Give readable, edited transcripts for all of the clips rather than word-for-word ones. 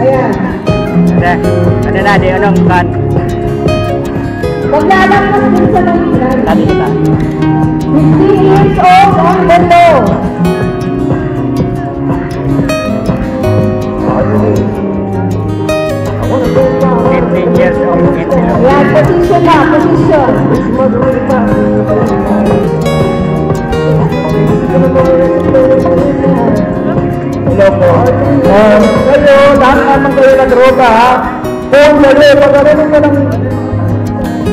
Ayan. Ano na, di anong kan? Maglalakad din sa nangilan. Tadi kita. 15 years old and below. Years old and below. Ayan, position na, position. Hello po. Kayo, lahat naman kayo nag-roga ha. Kung kayo, pagkarinig ko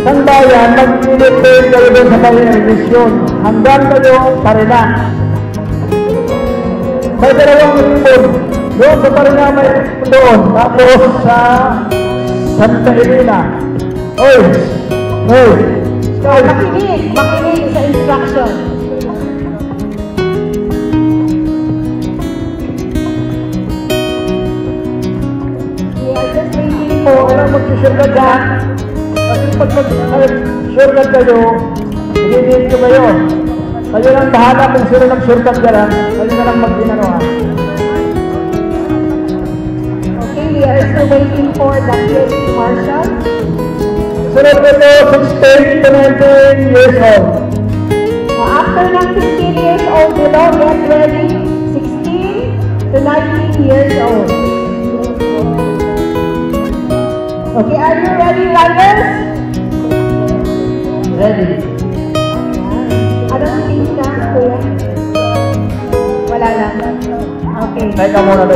ng bayan, mag-init kayo doon sa bayan emisyon. Hanggang kayo parina. May dalawang ribbon. Doon sa parina may doon. Tapos sa Santa Elena. Oy! Oy! Makinig sa instruction. Alam mag-shortcut ka. Kasi pag mag-shortcut kayo, hindi nyo kayo. Kayo lang bahala kung sino nag-shortcut ka lang. Kayo na lang mag-inanuhan. Okay, we are still waiting for the PhD Marshal. Sunod ko ito, 16 to 19 years old. After ng 15 years old below, get ready. 16 to 19 years old. Okay, are you ready, riders? Ready. Anong team ka, kuya? Wala lang. Okay. Teka muna.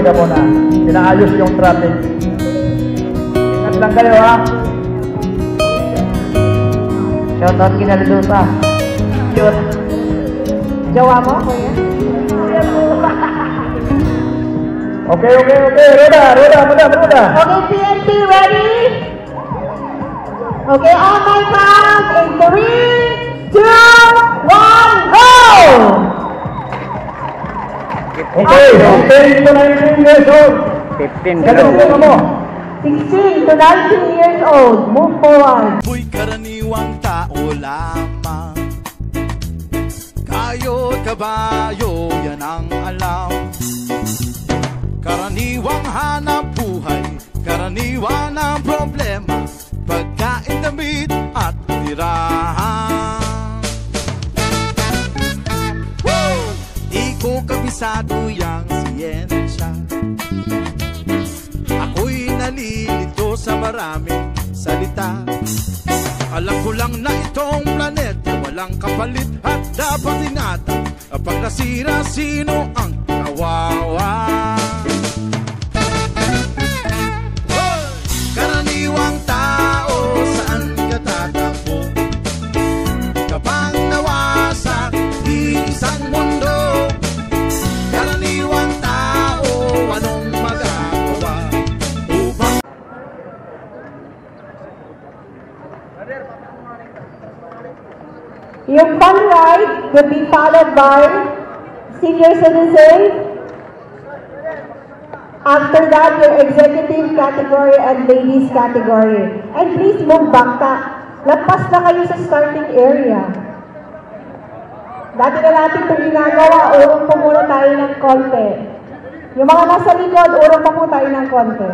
Pinaayos yung traffic. Ingat lang kayo ha. Shoutout kinaludusa. Cute. Jawa mo, kuya? Okay. Roda. Okay, PNP, ready? Okay, on my count, in 3, 2, 1, go! Okay, 15 to 19 years old. 15 Ganun mo. 16 to 19 years old, move forward. Ako'y karaniwang tao lamang. Kayo't kabayo, yan ang alam. Karaniwang hanap buhay, karaniwan ang problema. Pagkain, damit at tirahan. Di ko kabisado yang siyensya. Ako'y nalilito sa maraming salita. Alam ko lang na itong planeta walang kapalit at dapat ingatan. Pag nasira, sino ang kawawa? Karaniwang tao, saan ka tatakbo? Kapag nawasak isang mundo. Karaniwang tao, anong magagawa upang Yung fun ride will be followed by senior citizen. After that, your executive category and ladies category. And please move back. Lampas na kayo sa starting area. Dati na natin itong ginagawa, urong po muna tayo ng konti. Yung mga nasa likod, urong pa po tayo ng konti.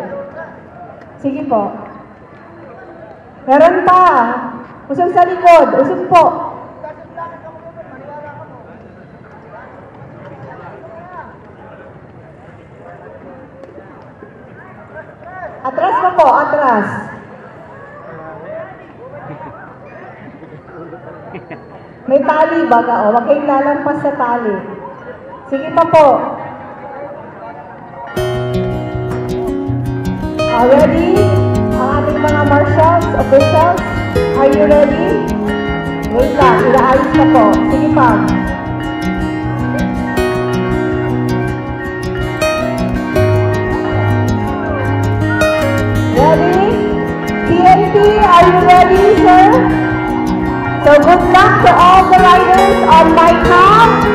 Sige po. Meron pa. Usog sa likod. Usog po. Atras pa po, atras. May tali baga, o. Huwag kayong lalampas sa tali. Sige pa po. Ready? Ang ating mga marshals, officials, are you ready? Wait lang, inaayos pa po. Sige pa. Ready? PNP, are you ready, sir? So good luck to all the riders on my count.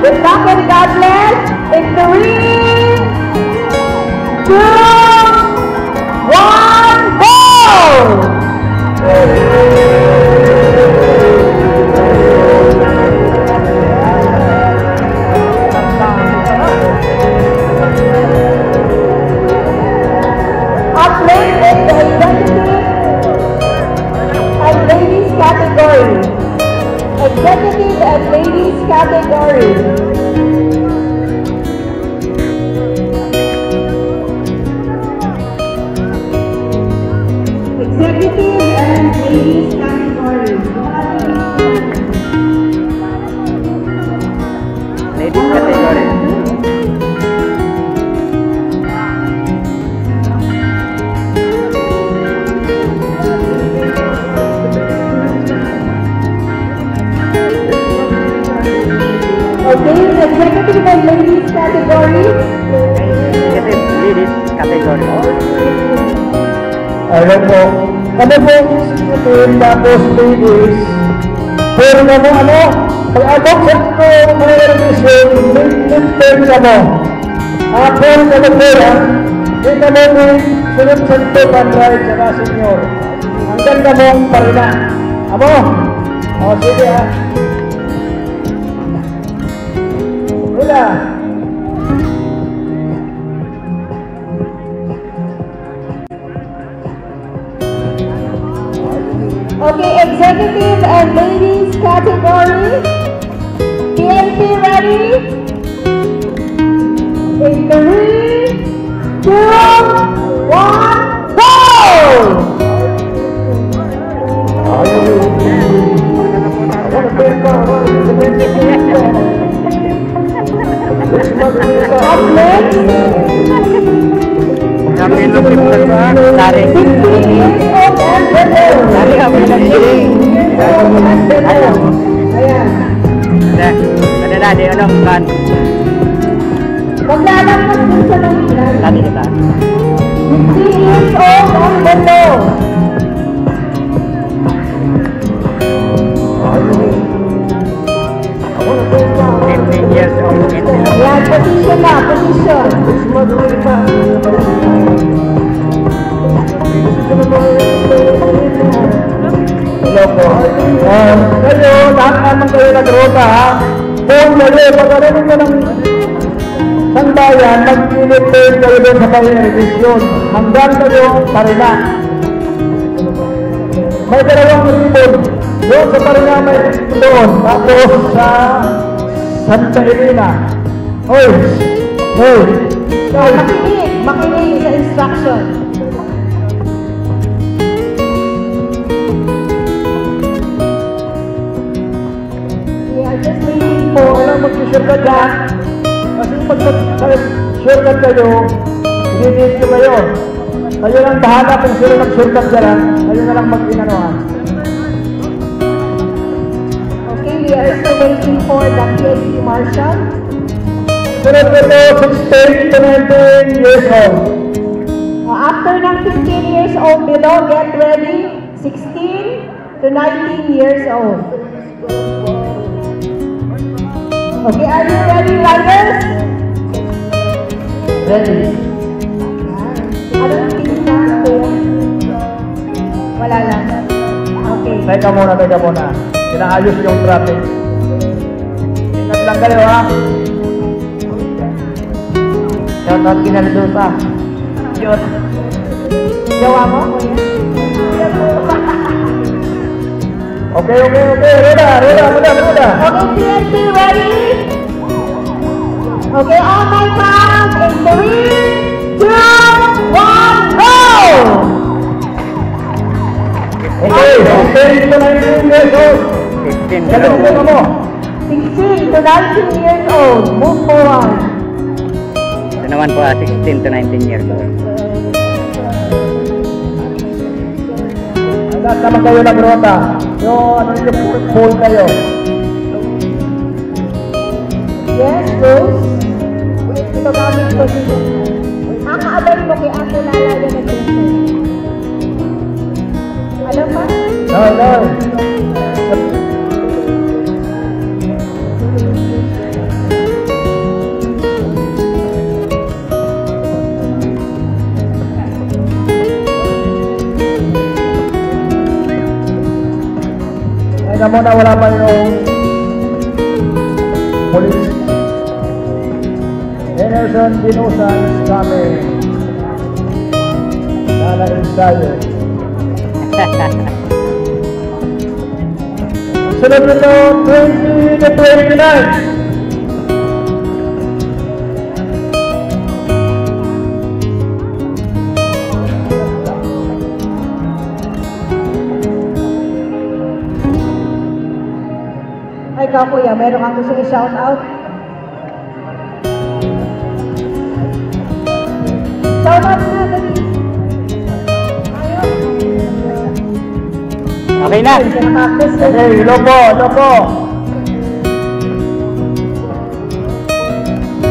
Good luck and God bless. In 3, 2, 1, go! category. Executive and ladies category. Ladies category. Okay, executive and ladies category. Executive ladies category. Ano po? Kami po executive tapos ladies. Pero na mo ano? Pag-abot sa ito mga revision, lip-turn ka mo. Apple ka mo po yan. Hindi ka mo may sunod sa ito pan-ride sa ka-senior. Hanggang ka mong parina. Amo? O sige ha. Wala. Okay, executive and ladies category. PNP ready? In 3, 2, 1, go! Up next, Kami lupit na sa tari. 15 years old and below. Tari kami na siling. Ayan. Ada na di anong kan. Maglalakad din sa langitan. Tari kita. 15 years old and below. Years old and below. Ayan, position na, position. Hello po. Kayo, lahat naman kayo nag-rota ha. Kung kayo, pagkarinig ko ng sandayan, mag-init-turn kayo doon sa pag-revision. Hanggang kayo parina. May dalawang ribbon. Doon sa parina may doon. Tapos sa Santa Elena. Hoy! Hoy! Hoy! Makinig sa instruction. We are just waiting Kung for... ano mag-shortcut ka, kasi mag-shortcut kayo, hindi ko kayo. Kayo lang bahala kung sino mag-shortcut dyan, kayo na lang mag-inanuhan. Okay, we are still waiting for the PNP marshal. Sunod ko to, 16 to 19 years old. After ng 15 years old below, get ready. 16 to 19 years old. Okay, are you ready, riders? Ready? Anong team na? Wala lang. Okay. Teka muna. Inaayos yung traffic. Ingat lang kayo ha. Shoutout kinaludosa. Cute. Gawa mo, kuya? Okay. Roda. Okay, PNP, ready? Okay, all my fans, in 3, 2, 1, go! Okay, 10 to 19 years old. 15 Ganun below. mo. 16 to 19 years old, move forward. Ito naman po 16 to 19 years old. Lahat naman kayo nagrota. Yung ano yung pool kayo. Yes, Rose? Ito gamit ko dito. Kakaabay mo kay ako nalaga na dito. Alam ba? No. Kaya muna wala pa yung police. Emerson Dinosa is coming. Nala ensayo. Sunod nito, 20 to 29. Ay, ikaw kuya, meron kang gusto i-shout out? Shout out na, dali. Okay na. Okay, hello po.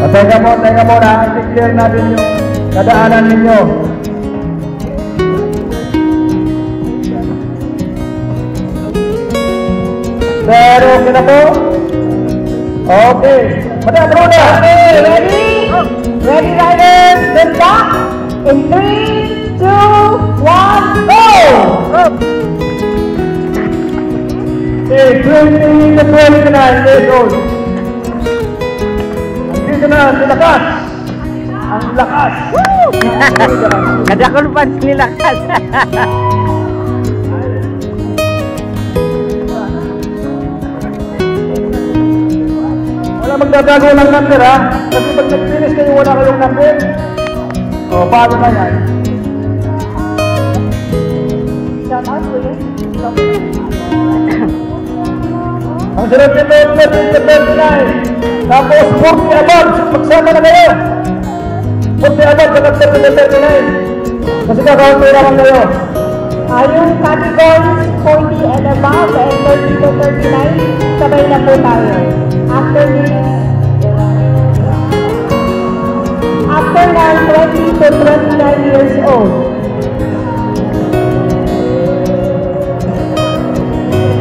Teka muna, i-clear natin yung kadaanan ninyo. Pero okay na po? Okay. Madam Rona! Ready? Ready, riders? Good luck! In 3, 2, 1, go! Okay, 20 to 29 years old. Dito na, nilakas. Ang lakas. Kadakol pa nilakas. Wala magdadago ng number ha. Kasi pag nag-finish kayo, wala kayong number. O, paano na yan? Shout out, kuya. Ang sunod nito, 30 to 39. Tapos 40 above. Magsama na kayo. 40 above, saka 30 to 39. Kasi kakawantiraman kayo. Yung categories 40 and above and 30 to 39, sabay na po tayo. After na 20 to 29 years old.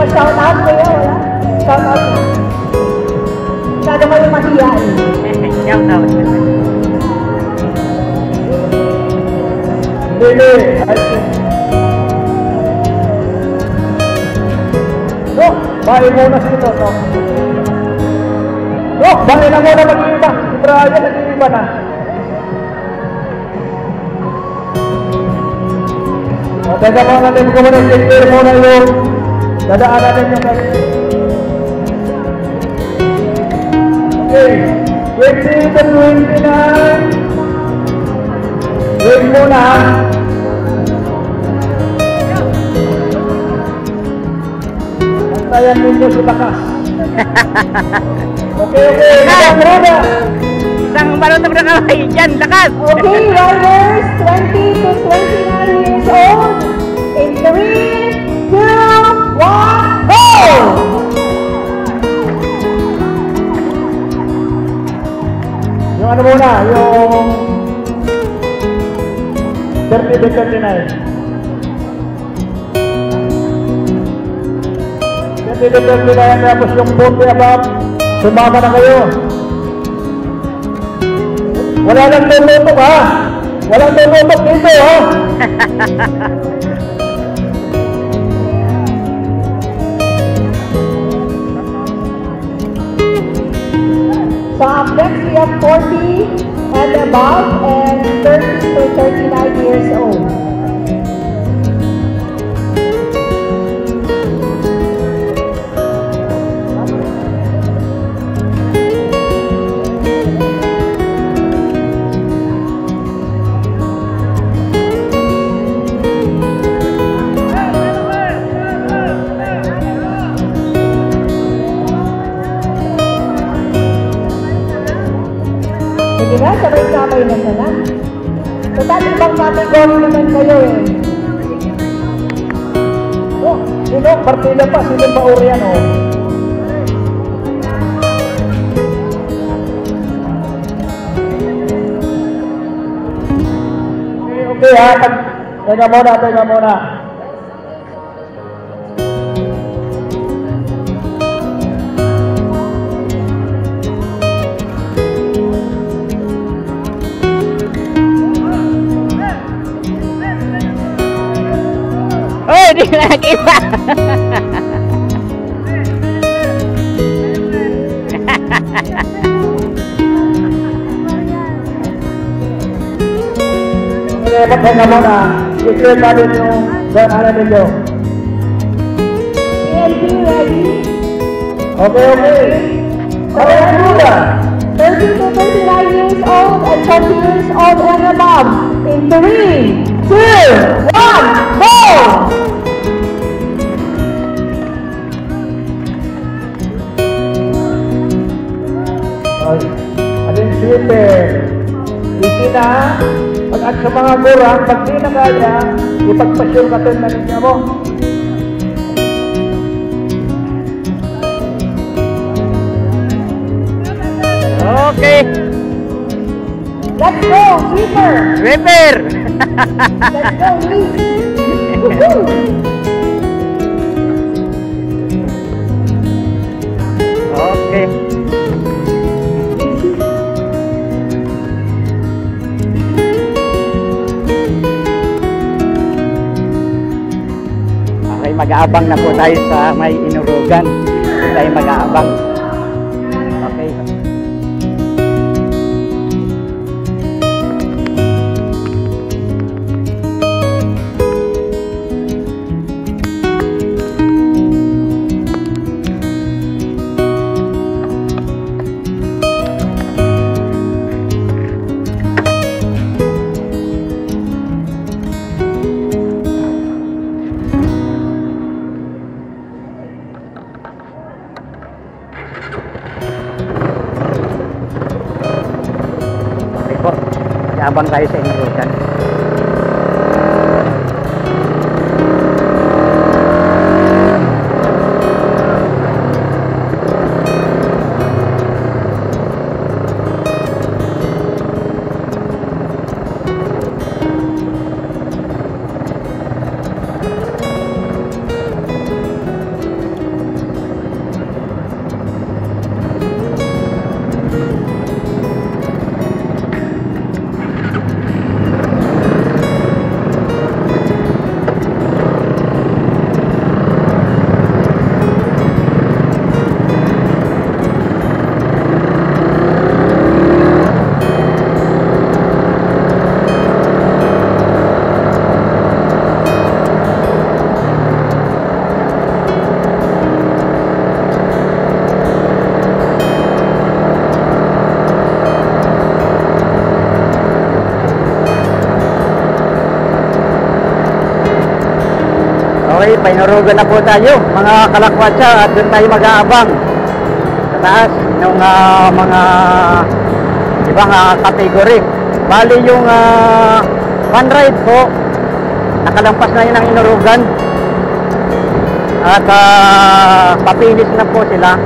Pa-shout out kayo, wala? Shout out na. Masyado kayo mahiyain. Shout out. Hindi. No, bahay muna sito. No, bahay na muna mag-iiba. Si Brian nag-iiba na. O, teka muna natin ko muna. I-clear muna yung dadaanan ninyo kasi. Okay, 20 to 29. Wait muna ha. Bantayan ninyo si Lakas. Okay. Isang roda. Isang balon na kamay dyan, lakas. Okay, riders, 20 to 29 years old. In 3, 2, 1, go! Yung ano muna, yung 30 to 39. 30 to 39, tapos yung 40 above, sumama na kayo. Wala lang tumutok ha. Walang tumutok dito ha. So up next we have 40 and above and 30 to 39 years old. Sige na, sabay-sabay na sana. Total, ibang category naman kayo eh. Oh, sino? Partida pa, sino pa Orian oh. Okay ha, teka muna. Oh, di nakita. Teka muna, i-clear natin yung ano ninyo. PNP ready? Okay. Pareha 30 to 39 years old and 20 years old and above. In 3, 2, 1, go! Alin super. Easy na. At sa mga gurang, pag di na kaya, ipagpasyon ka na ninyo mo. Okay. Let's go, sweeper! Sweeper! Let's go, Luis! Woohoo! Okay. Okay, mag-aabang na po tayo sa may inurugan. Tayo mag-aabang. Okay. Abang tayo sa inurugan. Okay, painurugan na po tayo mga kalakwatsa at doon tayo mag-aabang sa taas ng mga ibang kategory. Bali yung one ride po, nakalampas na yun ang inurugan at papinis na po sila.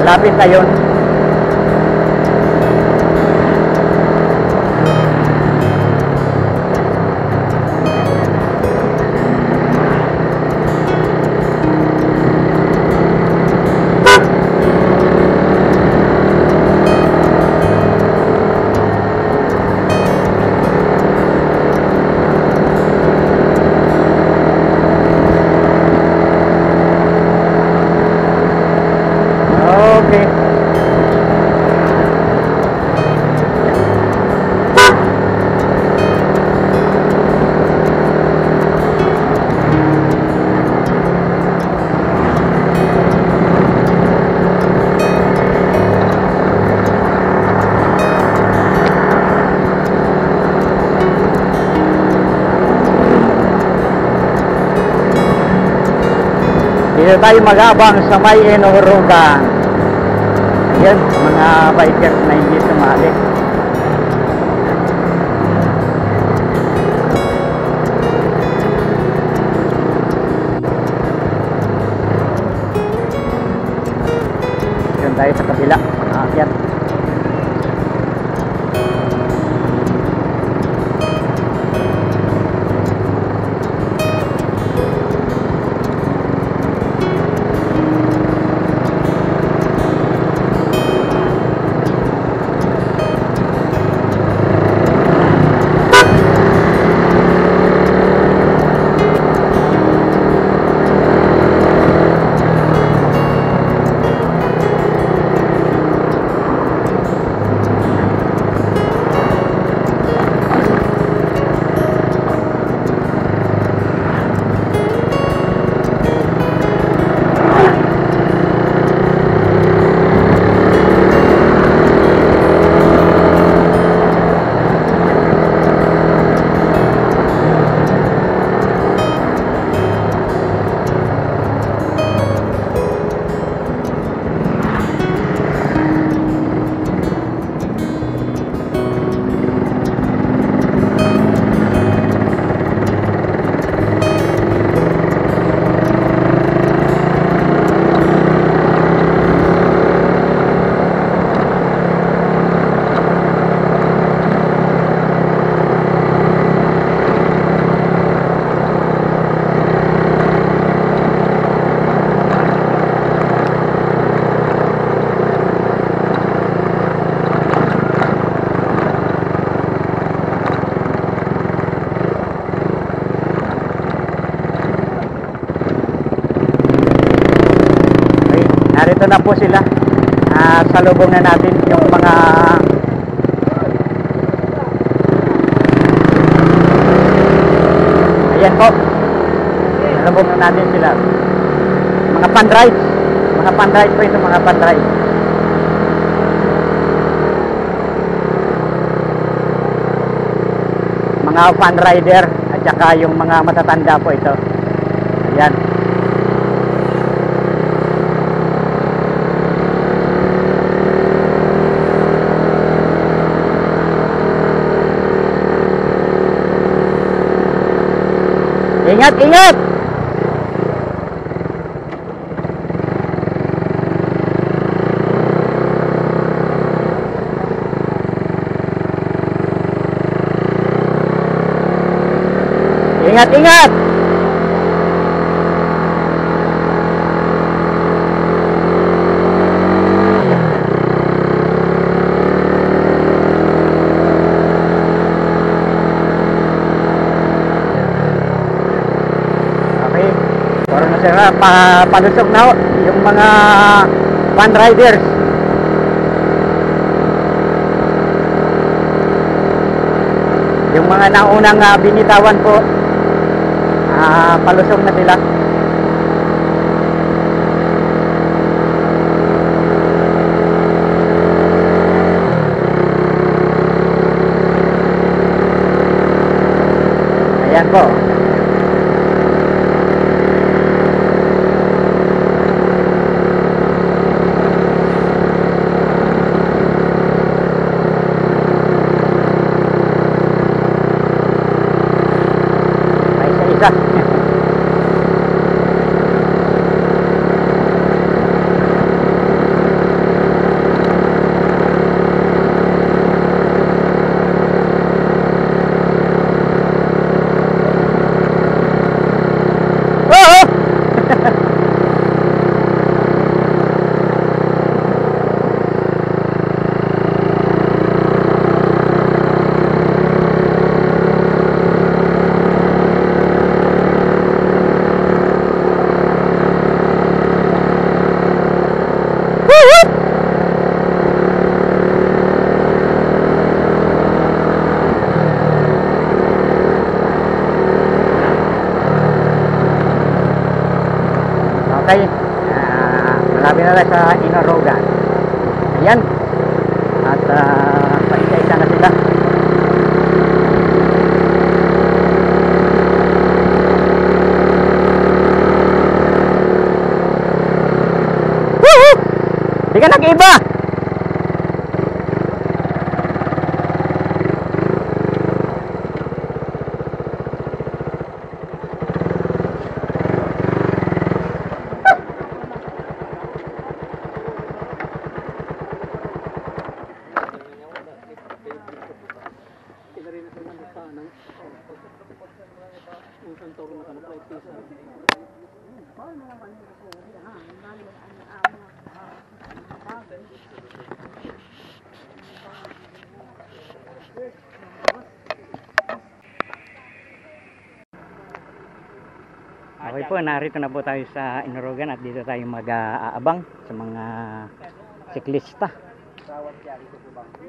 Lapit na yun. Dito tayo mag-abang sa may inurugan. Yan, mga bikers na hindi sumali. Yan tayo sa kabila. Yan. Ito na po sila. Salubong na natin yung mga ayan po. Salubong na natin sila. Mga pan-rides. Mga pan-rides po ito, mga pan-rides. Mga fan-rider at saka yung mga matatanda po ito. Ayan. Ingat, ingat! Ingat, ingat! Okay, puro na sila palusog na yung mga fan riders. Yung mga naunang binitawan po, palusog na sila. Ayan po. Ay, isa-isa. Okay, malapit na tayo sa Inarogan. Ayan. At paisa-isa na sila. Woohoo! Di ka nag-iba! Okay po, narito na po tayo sa Inarogan at dito tayo mag-aabang sa mga siklista.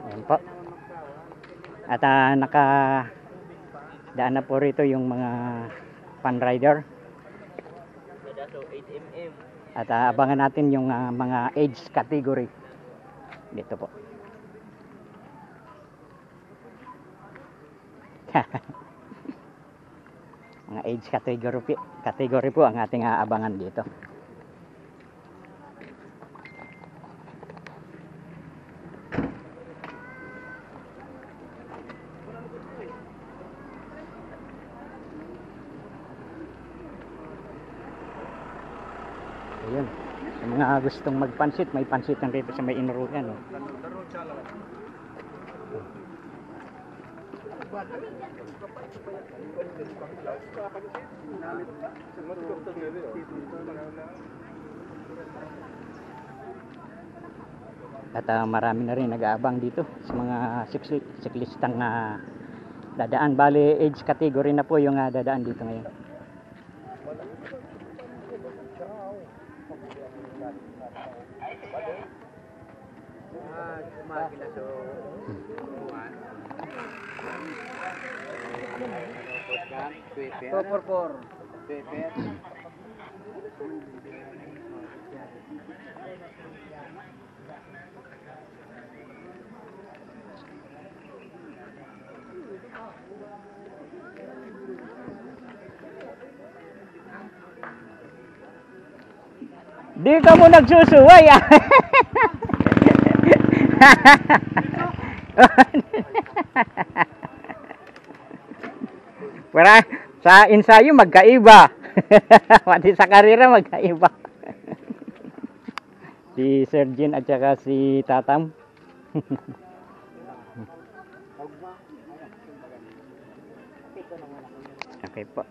Ayan po. At nakadaan na po rito yung mga fan rider. At abangan natin yung mga age category dito po. Mga age category po ang ating aabangan dito. Ayun. Sa mga gustong magpansit, may pansitan rito sa may Inarogan. Oh. At marami na rin nag-aabang dito sa mga siklistang dadaan. Bali, age category na po yung dadaan dito ngayon. Di ka mo nagsusuway ah. Para sa ensayo magkaiba. Pati sa karera magkaiba. Si Sir Jean at saka si Tatam. Okay po.